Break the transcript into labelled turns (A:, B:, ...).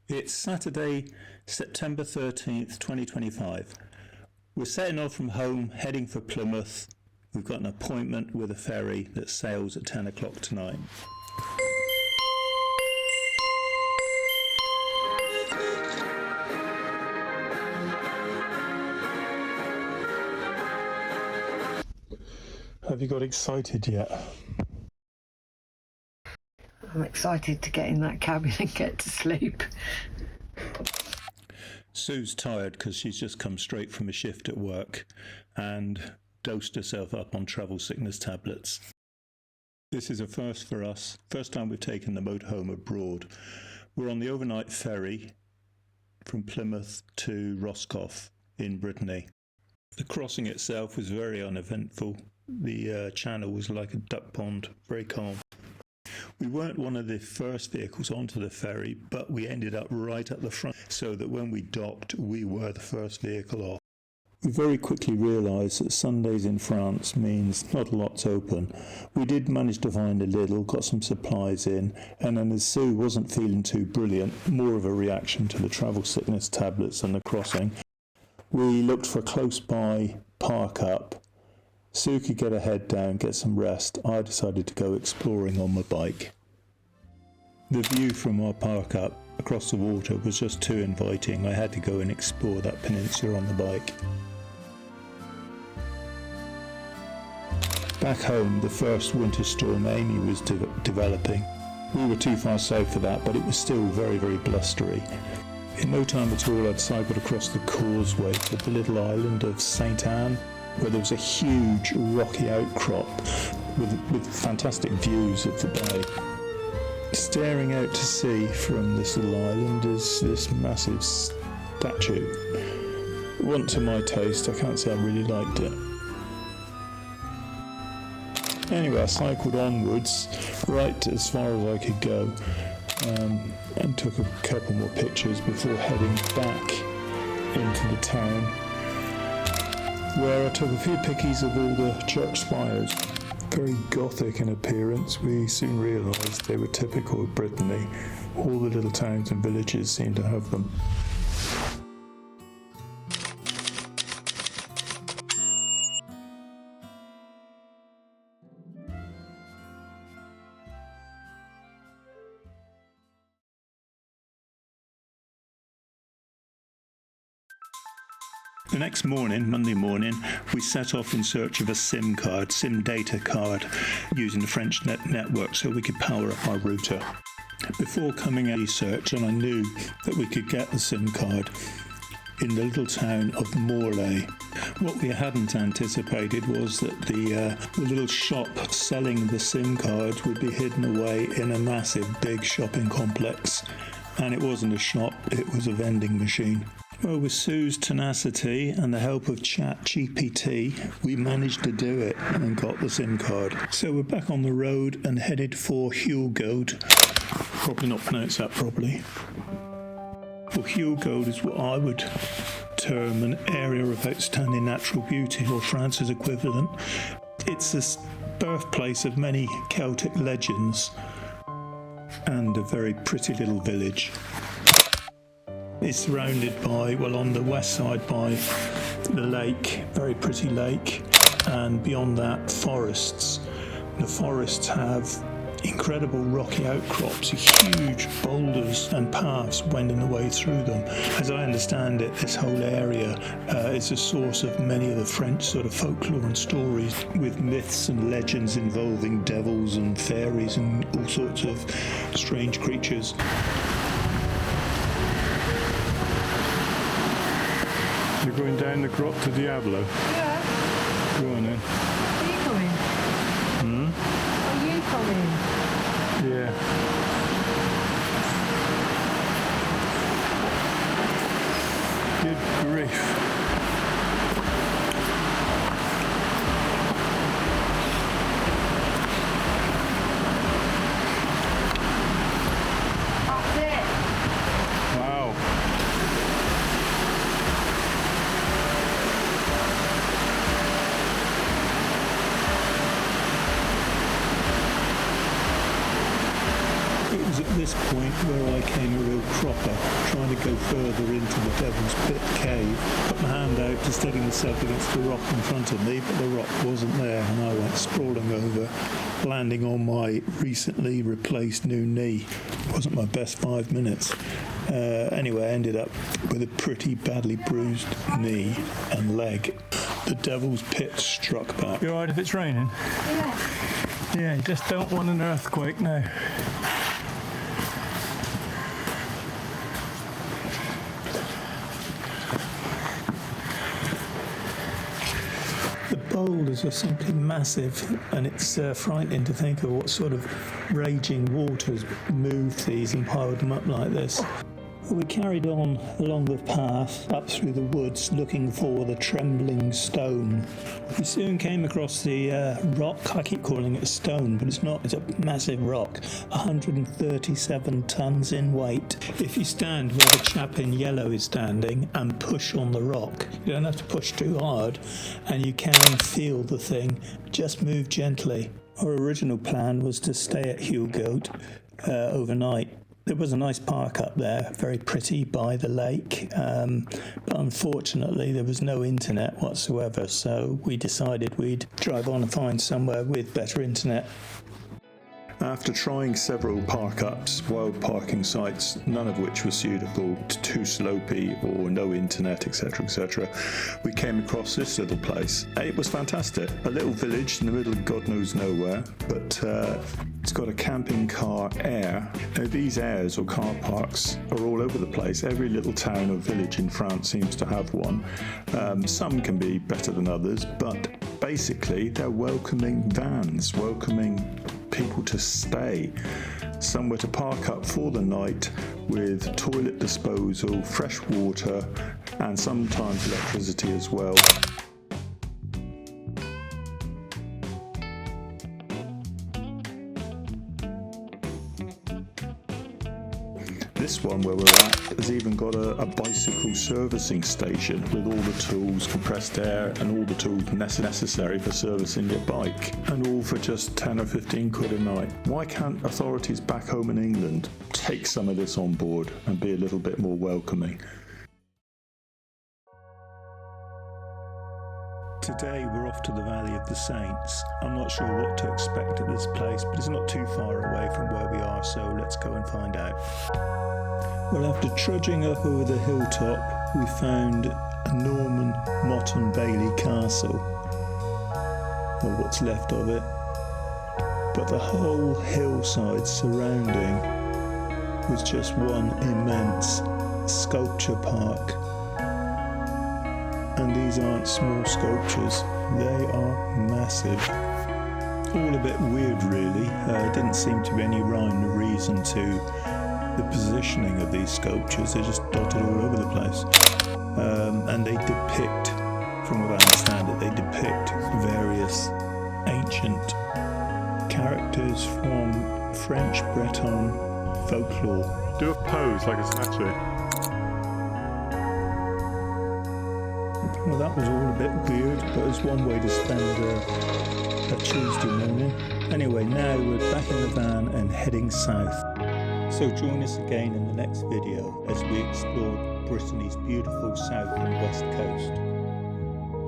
A: It's Saturday, September 13th, 2025. We're setting off from home, heading for Plymouth. We've got an appointment with a ferry that sails at 10 o'clock tonight. Have you got excited yet?
B: I'm excited to get in that cabin and get to sleep.
A: Sue's tired because she's just come straight from a shift at work and dosed herself up on travel sickness tablets. This is a first for us. First time we've taken the motorhome abroad. We're on the overnight ferry from Plymouth to Roscoff in Brittany. The crossing itself was very uneventful. The channel was like a duck pond, very calm. We weren't one of the first vehicles onto the ferry, but we ended up right at the front, so that when we docked, we were the first vehicle off. We very quickly realised that Sundays in France means not a lot's open. We did manage to find a little, got some supplies in, and then as Sue wasn't feeling too brilliant, more of a reaction to the travel sickness tablets and the crossing, we looked for a close by park up. Sue could get her head down, get some rest. I decided to go exploring on my bike. The view from our park up across the water was just too inviting. I had to go and explore that peninsula on the bike. Back home, the first winter storm Amy was developing. We were too far south for that, but it was still very, very blustery. In no time at all, I'd cycled across the causeway to the little island of St. Anne, where there was a huge rocky outcrop with fantastic views of the bay. Staring out to sea from this little island is this massive statue. It wasn't to my taste. I can't say I really liked it. Anyway, I cycled onwards right as far as I could go and took a couple more pictures before heading back into the town, where I took a few pickies of all the church spires. Very gothic in appearance. We soon realised they were typical of Brittany. All the little towns and villages seem to have them. The next morning, Monday morning, we set off in search of a SIM data card, using the French network so we could power up our router. Before coming out research, and I knew that we could get the SIM card in the little town of Morlaix. What we hadn't anticipated was that the little shop selling the SIM card would be hidden away in a massive big shopping complex. And it wasn't a shop, it was a vending machine. Well, with Sue's tenacity and the help of ChatGPT, we managed to do it and got the SIM card. So we're back on the road and headed for Hurgode. Probably not pronounced that properly. Well, Hurgode is what I would term an area of outstanding natural beauty, or France's equivalent. It's the birthplace of many Celtic legends and a very pretty little village. It's surrounded by, well, on the west side by the lake, very pretty lake, and beyond that, forests. The forests have incredible rocky outcrops, huge boulders and paths wending the way through them. As I understand it, this whole area is the source of many of the French sort of folklore and stories, with myths and legends involving devils and fairies and all sorts of strange creatures. You're going down the Grotte du Diable?
B: Yeah.
A: Go on then.
B: Are you coming? Are you coming?
A: Yeah. Good grief.
B: That's it.
A: Wow. this point where I came a real cropper, trying to go further into the Devil's Pit cave. Put my hand out to steady myself against the rock in front of me, but the rock wasn't there, and I went sprawling over, landing on my recently replaced new knee. Wasn't my best 5 minutes. Anyway, I ended up with a pretty badly bruised knee and leg. The Devil's Pit struck back.
C: You alright if it's raining?
B: Yeah.
C: Yeah, you just don't want an earthquake now.
A: The boulders are simply massive, and it's frightening to think of what sort of raging waters moved these and piled them up like this. We carried on along the path up through the woods looking for the Trembling stone. We soon came across the rock. I keep calling it a stone, but it's not. It's a massive rock, 137 tons in weight. If you stand where the chap in yellow is standing and push on the rock, you don't have to push too hard, and you can feel the thing. Just move gently. Our original plan was to stay at Hugoat overnight. There was a nice park up there, very pretty by the lake, but unfortunately there was no internet whatsoever, so we decided we'd drive on and find somewhere with better internet. After trying several park-ups, wild parking sites, none of which were suitable, too slopey or no internet, etc., etc., we came across this little place. It was fantastic. A little village in the middle of God knows nowhere, but it's got a camping car air. Now, these airs or car parks are all over the place. Every little town or village in France seems to have one. Some can be better than others, but basically they're welcoming vans, welcoming people to stay, somewhere to park up for the night with toilet disposal, fresh water, and sometimes electricity as well. This one where we're at has even got a bicycle servicing station with all the tools, compressed air, and all the tools necessary for servicing your bike, and all for just 10 or 15 quid a night. Why can't authorities back home in England take some of this on board and be a little bit more welcoming? Today we're off to the Valley of the Saints. I'm not sure what to expect at this place, but it's not too far away from where we are, so let's go and find out. Well, after trudging up over the hilltop, we found a Norman Motte and Bailey castle, or what's left of it. But the whole hillside surrounding was just one immense sculpture park. And these aren't small sculptures, they are massive. All a bit weird really, didn't seem to be any rhyme or reason to the positioning of these sculptures. They're just dotted all over the place. And they depict, from what I understand it, they depict various ancient characters from French Breton folklore.
C: Do a pose like a statue.
A: Well, that was all a bit weird, but it's one way to spend a Tuesday morning. Anyway, now we're back in the van and heading south. So join us again in the next video as we explore Brittany's beautiful south and west coast.